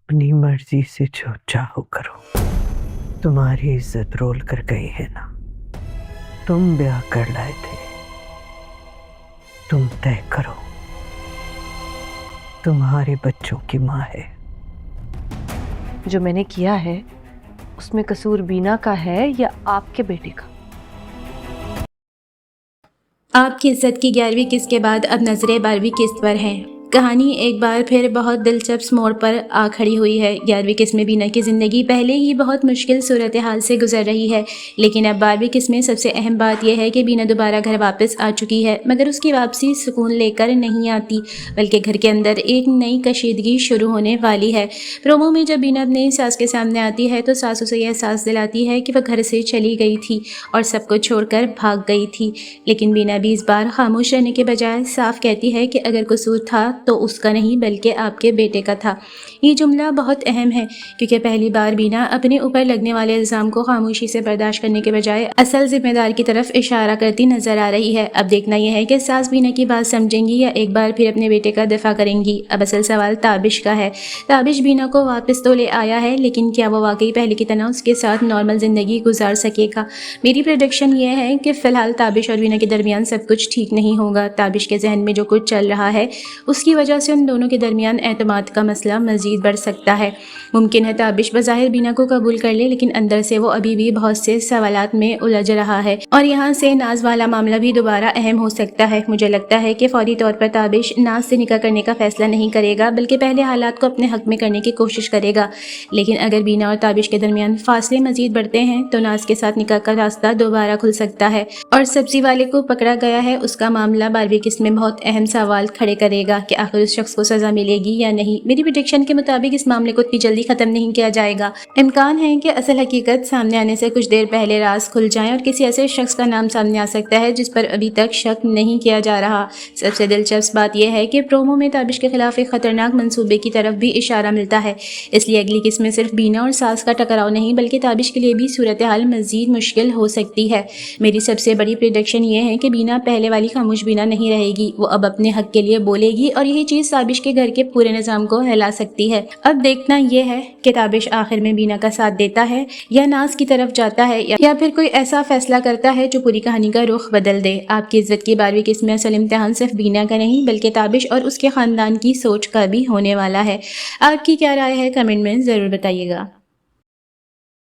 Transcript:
اپنی مرضی سے جو چاہو کرو، تمہاری عزت رول کر گئی ہے نا، تم بیاہ کر لائے تھے، تم طے کرو، تمہارے بچوں کی ماں ہے۔ جو میں نے کیا ہے اس میں قصور بینا کا ہے یا آپ کے بیٹے کا؟ آپ کی عزت کی 11ویں قسط کے بعد اب نظریں 12ویں قسط پر ہیں۔ کہانی ایک بار پھر بہت دلچسپ موڑ پر آ کھڑی ہوئی ہے۔ 11ویں قسط میں بینا کی زندگی پہلے ہی بہت مشکل صورتحال سے گزر رہی ہے، لیکن اب 12ویں قسط میں سب سے اہم بات یہ ہے کہ بینا دوبارہ گھر واپس آ چکی ہے، مگر اس کی واپسی سکون لے کر نہیں آتی، بلکہ گھر کے اندر ایک نئی کشیدگی شروع ہونے والی ہے۔ پرومو میں جب بینا اپنی ساس کے سامنے آتی ہے تو ساس اسے یہ احساس دلاتی ہے کہ وہ گھر سے چلی گئی تھی اور سب کو چھوڑ کر بھاگ گئی تھی، لیکن بینا بھی اس بار خاموش رہنے کے بجائے صاف کہتی ہے کہ اگر قصور تھا تو اس کا نہیں بلکہ آپ کے بیٹے کا تھا۔ یہ جملہ بہت اہم ہے کیونکہ پہلی بار بینا اپنے اوپر لگنے والے الزام کو خاموشی سے برداشت کرنے کے بجائے اصل ذمہ دار کی طرف اشارہ کرتی نظر آ رہی ہے۔ اب دیکھنا یہ ہے کہ ساس بینا کی بات سمجھیں گی یا ایک بار پھر اپنے بیٹے کا دفاع کریں گی۔ اب اصل سوال تابش کا ہے۔ تابش بینا کو واپس تو لے آیا ہے، لیکن کیا وہ واقعی پہلے کی طرح اس کے ساتھ نارمل زندگی گزار سکے گا؟ میری پریڈکشن یہ ہے کہ فی الحال تابش اور بینا کے درمیان سب کچھ ٹھیک نہیں ہوگا۔ تابش کے ذہن میں جو کچھ چل رہا ہے اس کی وجہ سے ان دونوں کے درمیان اعتماد کا مسئلہ مزید بڑھ سکتا ہے۔ ممکن ہے تابش بظاہر بینا کو قبول کر لے، لیکن اندر سے وہ ابھی بھی بہت سے سوالات میں الجھ رہا ہے، اور یہاں سے ناز والا معاملہ بھی دوبارہ اہم ہو سکتا ہے۔ مجھے لگتا ہے کہ فوری طور پر تابش ناز سے نکاح کرنے کا فیصلہ نہیں کرے گا، بلکہ پہلے حالات کو اپنے حق میں کرنے کی کوشش کرے گا، لیکن اگر بینا اور تابش کے درمیان فاصلے مزید بڑھتے ہیں تو ناز کے ساتھ نکاح کا راستہ دوبارہ کھل سکتا ہے، اور سبزی والے کو پکڑا گیا ہے اس کا معاملہ 12ویں قسط میں بہت اہم سوال کھڑے کرے گا کہ آخر اس شخص کو سزا ملے گی یا نہیں۔ میری پریڈکشن کے مطابق اس معاملے کو اتنی جلدی ختم نہیں کیا جائے گا۔ امکان ہے کہ اصل حقیقت سامنے آنے سے کچھ دیر پہلے راز کھل جائیں اور کسی ایسے شخص کا نام سامنے آ سکتا ہے جس پر ابھی تک شک نہیں کیا جا رہا۔ سب سے دلچسپ بات یہ ہے کہ پرومو میں تابش کے خلاف ایک خطرناک منصوبے کی طرف بھی اشارہ ملتا ہے، اس لیے اگلی قسط میں صرف بینا اور ساس کا ٹکراؤ نہیں بلکہ تابش کے لیے بھی صورتحال مزید مشکل ہو سکتی ہے۔ میری سب سے بڑی پریڈکشن یہ ہے کہ بینا پہلے والی خاموش بینا نہیں رہے گی، وہ اب اپنے حق کے لیے بولے گی، اور یہی چیز تابش کے گھر کے پورے نظام کو ہلا سکتی ہے۔ اب دیکھنا یہ ہے کہ تابش آخر میں بینا کا ساتھ دیتا ہے یا ناز کی طرف جاتا ہے، یا پھر کوئی ایسا فیصلہ کرتا ہے جو پوری کہانی کا رخ بدل دے۔ آپ کی عزت کی 12ویں قسط میں اصل امتحان صرف بینا کا نہیں بلکہ تابش اور اس کے خاندان کی سوچ کا بھی ہونے والا ہے۔ آپ کی کیا رائے ہے؟ کمنٹ میں ضرور بتائیے گا۔